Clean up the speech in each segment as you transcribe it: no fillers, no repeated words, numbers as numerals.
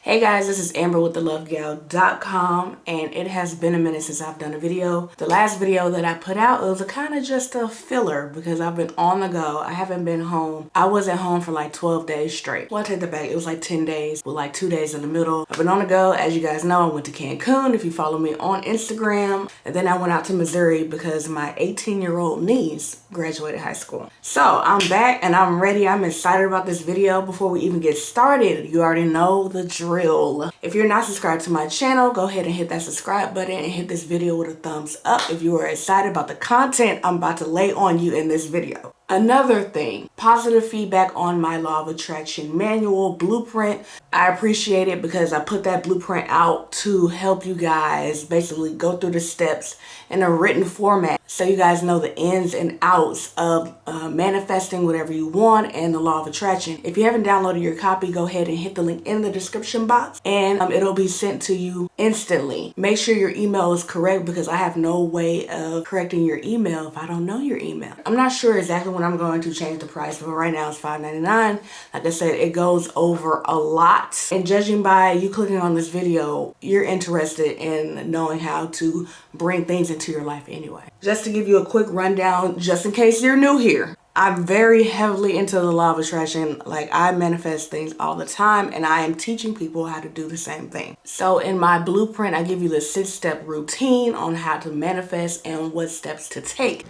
Hey guys, this is Amber with thelovegal.com, and it has been a minute since I've done a video. The last video that I put out, it was kind of just a filler because I've been on the go. I haven't been home. I wasn't home for like 12 days straight. Well, I take that back. It was like 10 days with like 2 days in the middle. I've been on the go. As you guys know, I went to Cancun if you follow me on Instagram. And then I went out to Missouri because my 18-year-old niece graduated high school. So I'm back and I'm ready. I'm excited about this video. Before we even get started, you already know the drill. If you're not subscribed to my channel, go ahead and hit that subscribe button and hit this video with a thumbs up if you are excited about the content I'm about to lay on you in this video. Another thing, positive feedback on my Law of Attraction manual blueprint. I appreciate it because I put that blueprint out to help you guys basically go through the steps in a written format so you guys know the ins and outs of manifesting whatever you want and the Law of Attraction. If you haven't downloaded your copy, go ahead and hit the link in the description box and it'll be sent to you instantly. Make sure your email is correct because I have no way of correcting your email if I don't know your email. I'm not sure exactly when I'm going to change the price, but right now it's $5.99. Like I said, it goes over a lot. And judging by you clicking on this video, you're interested in knowing how to bring things into your life anyway. Just to give you a quick rundown, just in case you're new here, I'm very heavily into the Law of Attraction. Like, I manifest things all the time and I am teaching people how to do the same thing. So in my blueprint, I give you the 6-step routine on how to manifest and what steps to take.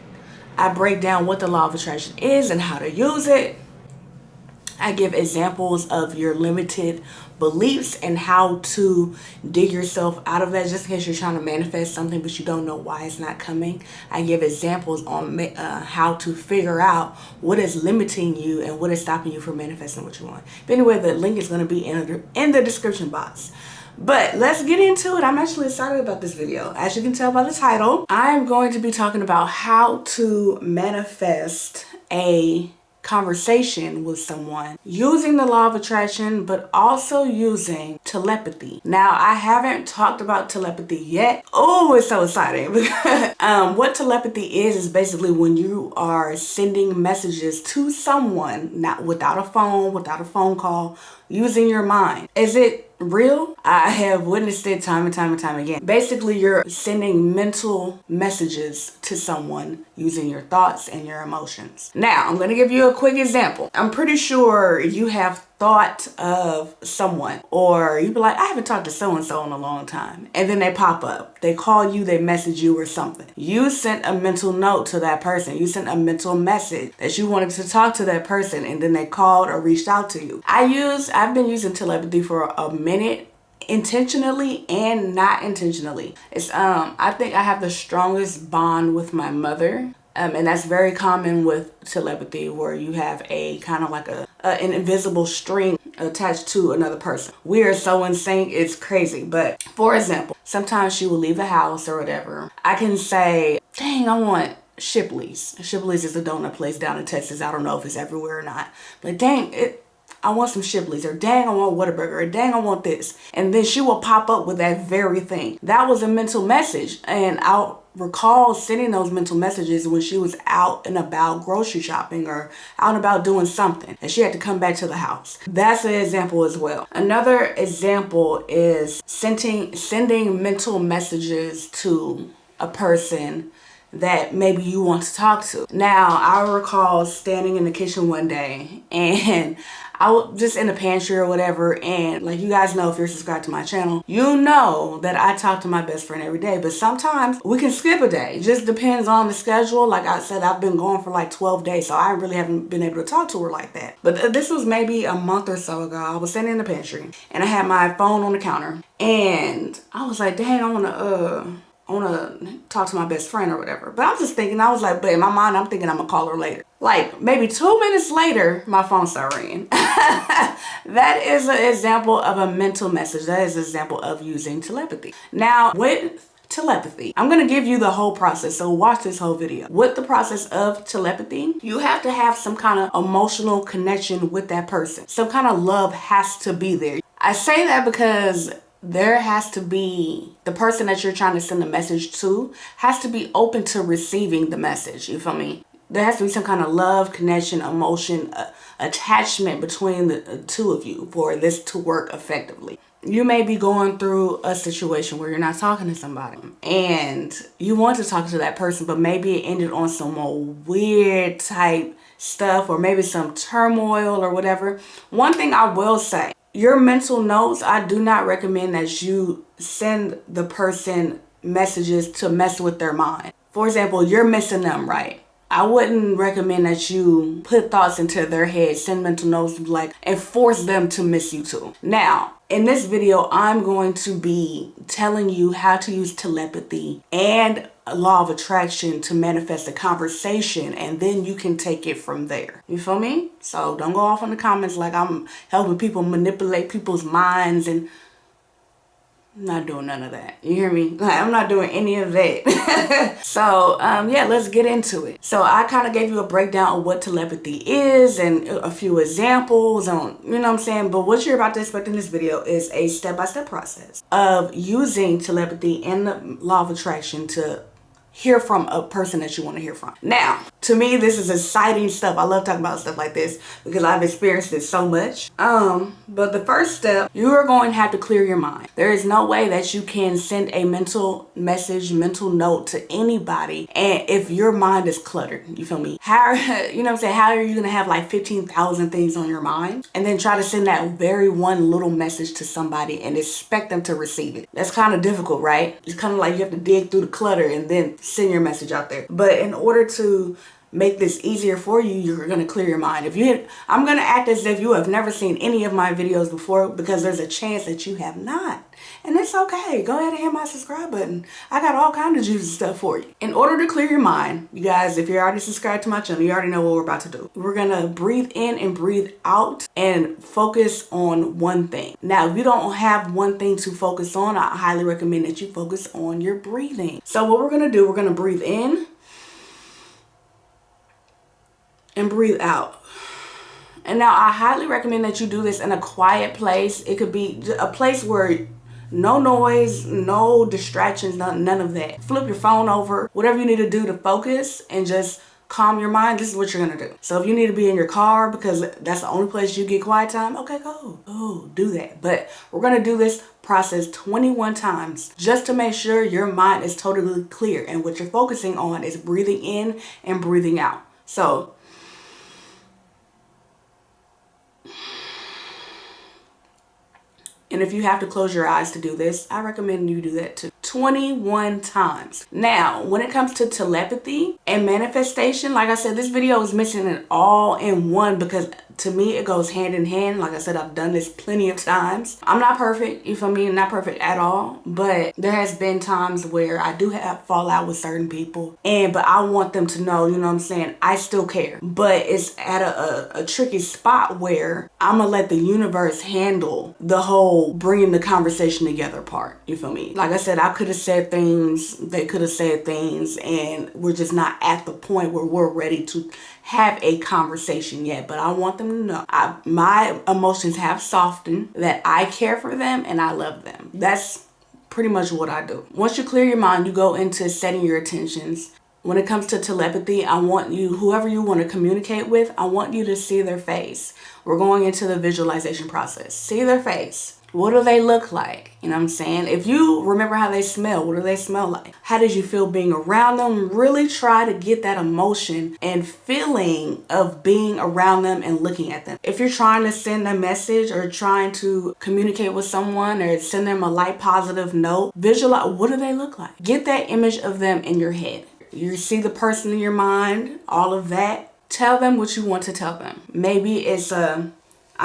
I break down what the Law of Attraction is and how to use it. I give examples of your limited beliefs and how to dig yourself out of that, just in case you're trying to manifest something but you don't know why it's not coming. I give examples on how to figure out what is limiting you and what is stopping you from manifesting what you want. But anyway, the link is going to be in the description box. But let's get into it. I'm actually excited about this video. As you can tell by the title, I'm going to be talking about how to manifest a conversation with someone using the Law of Attraction, but also using telepathy. Now, I haven't talked about telepathy yet. Oh, it's so exciting. What telepathy is basically when you are sending messages to someone, not without a phone call, using your mind. Is it real? I have witnessed it time and time again. Basically, you're sending mental messages to someone using your thoughts and your emotions. Now, I'm going to give you a quick example. I'm pretty sure you have thought of someone, or you'd be like, I haven't talked to so-and-so in a long time. And then they pop up. They call you, they message you or something. You sent a mental note to that person. You sent a mental message that you wanted to talk to that person, and then they called or reached out to you. I've been using telepathy for a minute, intentionally and not intentionally. It's I think I have the strongest bond with my mother. And that's very common with telepathy, where you have a kind of like an invisible string attached to another person. We are so in sync, it's crazy. But for example, sometimes she will leave the house or whatever. I can say, dang, I want Shipley's. Shipley's is a donut place down in Texas. I don't know if it's everywhere or not. But dang, I want some Shipley's, or dang, I want Whataburger, or dang, I want this. And then she will pop up with that very thing. That was a mental message. And I'll recall sending those mental messages when she was out and about grocery shopping or out and about doing something, and she had to come back to the house. That's an example as well. Another example is sending mental messages to a person that maybe you want to talk to. Now, I recall standing in the kitchen one day and I was just in the pantry or whatever, and like you guys know, if you're subscribed to my channel, you know that I talk to my best friend every day, but sometimes we can skip a day. It just depends on the schedule. Like I said, I've been gone for like 12 days, so I really haven't been able to talk to her like that. But this was maybe a month or so ago. I was sitting in the pantry and I had my phone on the counter, and I was like, dang, I want to talk to my best friend or whatever. But I'm just thinking, I was like, but in my mind, I'm thinking I'm gonna call her later. Like maybe 2 minutes later, my phone started ringing. That is an example of a mental message. That is an example of using telepathy. Now, with telepathy, I'm gonna give you the whole process, so watch this whole video. With the process of telepathy, you have to have some kind of emotional connection with that person. Some kind of love has to be there. I say that because there has to be, the person that you're trying to send a message to has to be open to receiving the message. You feel me? There has to be some kind of love, connection, emotion, attachment between the two of you for this to work effectively. you may be going through a situation where you're not talking to somebody and you want to talk to that person, but maybe it ended on some more weird type stuff or maybe some turmoil or whatever. One thing I will say, your mental notes, I do not recommend that you send the person messages to mess with their mind. For example, you're missing them, right? I wouldn't recommend that you put thoughts into their head, send mental notes, like, and force them to miss you too. Now, in this video, I'm going to be telling you how to use telepathy and law of attraction to manifest a conversation, and then you can take it from there. You feel me? So don't go off in the comments like I'm helping people manipulate people's minds, and I'm not doing none of that. You hear me? Like, I'm not doing any of that. So, yeah, let's get into it. So I kind of gave you a breakdown of what telepathy is and a few examples on, you know what I'm saying? But what you're about to expect in this video is a step-by-step process of using telepathy and the law of attraction to hear from a person that you want to hear from. Now, to me, this is exciting stuff. I love talking about stuff like this because I've experienced it so much. But the first step, you are going to have to clear your mind. There is no way that you can send a mental message, mental note to anybody, and if your mind is cluttered, you feel me? How, you know what I'm saying? How are you going to have like 15,000 things on your mind and then try to send that very one little message to somebody and expect them to receive it? That's kind of difficult, right? It's kind of like you have to dig through the clutter and then send your message out there. But in order to make this easier for you, you're going to clear your mind. I'm going to act as if you have never seen any of my videos before because there's a chance that you have not. And it's okay. Go ahead and hit my subscribe button. I got all kinds of juicy stuff for you. In order to clear your mind, you guys, if you're already subscribed to my channel, you already know what we're about to do. We're going to breathe in and breathe out and focus on one thing. Now, if you don't have one thing to focus on, I highly recommend that you focus on your breathing. So what we're going to do, we're going to breathe in and breathe out. And now I highly recommend that you do this in a quiet place. It could be a place where no noise, no distractions, none of that. Flip your phone over, whatever you need to do to focus and just calm your mind. This is what you're gonna do. So if you need to be in your car because that's the only place you get quiet time, okay, go. Oh, do that. But we're gonna do this process 21 times just to make sure your mind is totally clear. And what you're focusing on is breathing in and breathing out. So and if you have to close your eyes to do this, I recommend you do that too. 21 times. Now, when it comes to telepathy and manifestation, like I said, this video is missing an all-in-one because to me, it goes hand in hand. Like I said, I've done this plenty of times. I'm not perfect, you feel me? Not perfect at all. But there has been times where I do have fallout with certain people. But I want them to know, you know what I'm saying? I still care. But it's at a tricky spot where I'm going to let the universe handle the whole bringing the conversation together part. You feel me? Like I said, I could have said things, they could have said things, and we're just not at the point where we're ready to have a conversation yet. But I want them to know my emotions have softened, that I care for them and I love them. That's pretty much what I do. Once you clear your mind, you go into setting your intentions. When it comes to telepathy, I want you, whoever you want to communicate with, I want you to see their face. We're going into the visualization process. See their face. What do they look like? You know what I'm saying? If you remember how they smell, what do they smell like? How did you feel being around them? Really try to get that emotion and feeling of being around them and looking at them. If you're trying to send a message or trying to communicate with someone or send them a light positive note, visualize, what do they look like? Get that image of them in your head. You see the person in your mind, all of that. Tell them what you want to tell them. Maybe it's I'm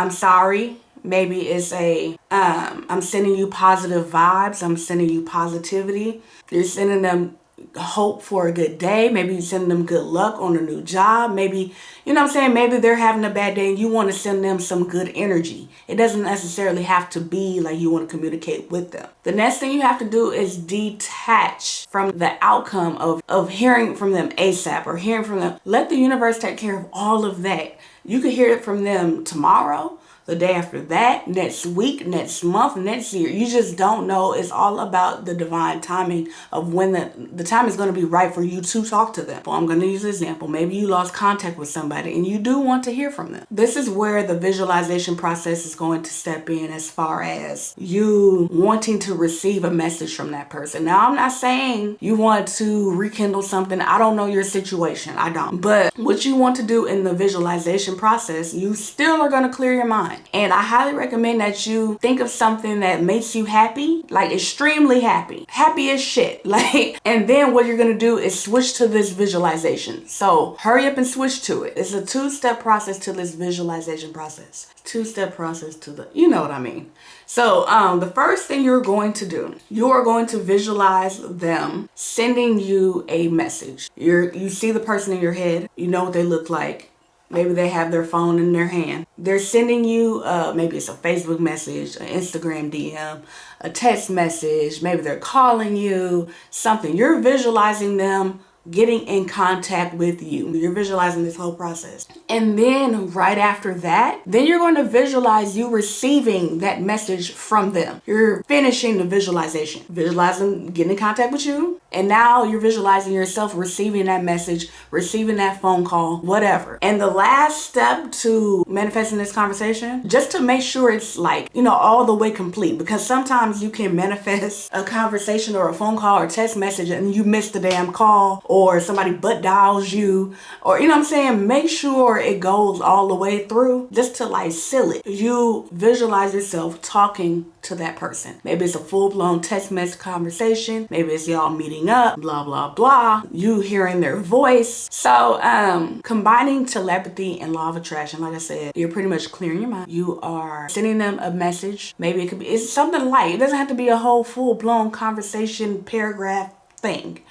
sorry. Maybe it's I'm sending you positive vibes. I'm sending you positivity. You're sending them hope for a good day. Maybe you're sending them good luck on a new job. Maybe, you know what I'm saying? Maybe they're having a bad day and you want to send them some good energy. It doesn't necessarily have to be like you want to communicate with them. The next thing you have to do is detach from the outcome of hearing from them ASAP or hearing from them. Let the universe take care of all of that. You could hear it from them tomorrow, the day after that, next week, next month, next year. You just don't know. It's all about the divine timing of when the time is going to be right for you to talk to them. Well, I'm going to use an example. Maybe you lost contact with somebody and you do want to hear from them. This is where the visualization process is going to step in, as far as you wanting to receive a message from that person. Now, I'm not saying you want to rekindle something. I don't know your situation. I don't. But what you want to do in the visualization process, you still are going to clear your mind. And I highly recommend that you think of something that makes you happy, like extremely happy as shit. Like, and then what you're going to do is switch to this visualization. So hurry up and switch to it. It's a two-step process to this visualization process. Two-step process to the, you know what I mean. So the first thing you're going to do, you are going to visualize them sending you a message. You see the person in your head. You know what they look like. Maybe they have their phone in their hand. They're sending you, maybe it's a Facebook message, an Instagram DM, a text message. Maybe they're calling you, something. You're visualizing them getting in contact with you. You're visualizing this whole process. And then right after that, then you're going to visualize you receiving that message from them. You're finishing the visualization. Visualizing getting in contact with you. And now you're visualizing yourself receiving that message, receiving that phone call, whatever. And the last step to manifesting this conversation, just to make sure it's like, you know, all the way complete. Because sometimes you can manifest a conversation or a phone call or text message and you miss the damn call, or somebody butt dials you, or, you know what I'm saying? Make sure it goes all the way through, just to like seal it. You visualize yourself talking to that person. Maybe it's a full-blown text message conversation. Maybe it's y'all meeting up, blah, blah, blah. You hearing their voice. So combining telepathy and law of attraction, like I said, you're pretty much clearing your mind. You are sending them a message. Maybe it could be, it's something light. It doesn't have to be a whole full-blown conversation paragraph thing.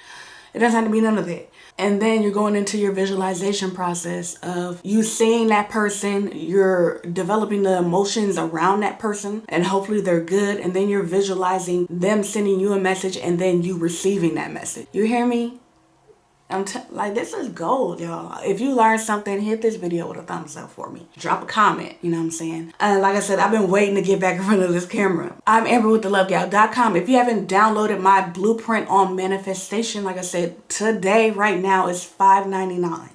It doesn't have to be none of that. And then you're going into your visualization process of you seeing that person, you're developing the emotions around that person, and hopefully they're good. And then you're visualizing them sending you a message and then you receiving that message. You hear me? Like, this is gold, y'all. If you learned something, hit this video with a thumbs up for me. Drop a comment, you know what I'm saying? Like I said, I've been waiting to get back in front of this camera. I'm Amber with thelovegal.com. If you haven't downloaded my blueprint on manifestation, like I said, today, right now, is $5.99.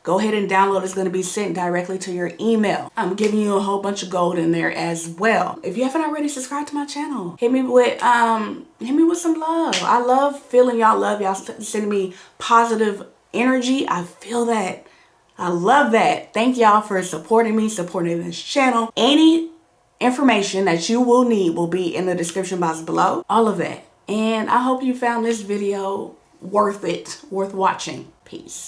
Go ahead and download. It's going to be sent directly to your email. I'm giving you a whole bunch of gold in there as well. If you haven't already, subscribed to my channel. Hit me with some love. I love feeling y'all love. Y'all sending me positive energy. I feel that. I love that. Thank y'all for supporting me, supporting this channel. Any information that you will need will be in the description box below. All of that. And I hope you found this video worth it, worth watching. Peace.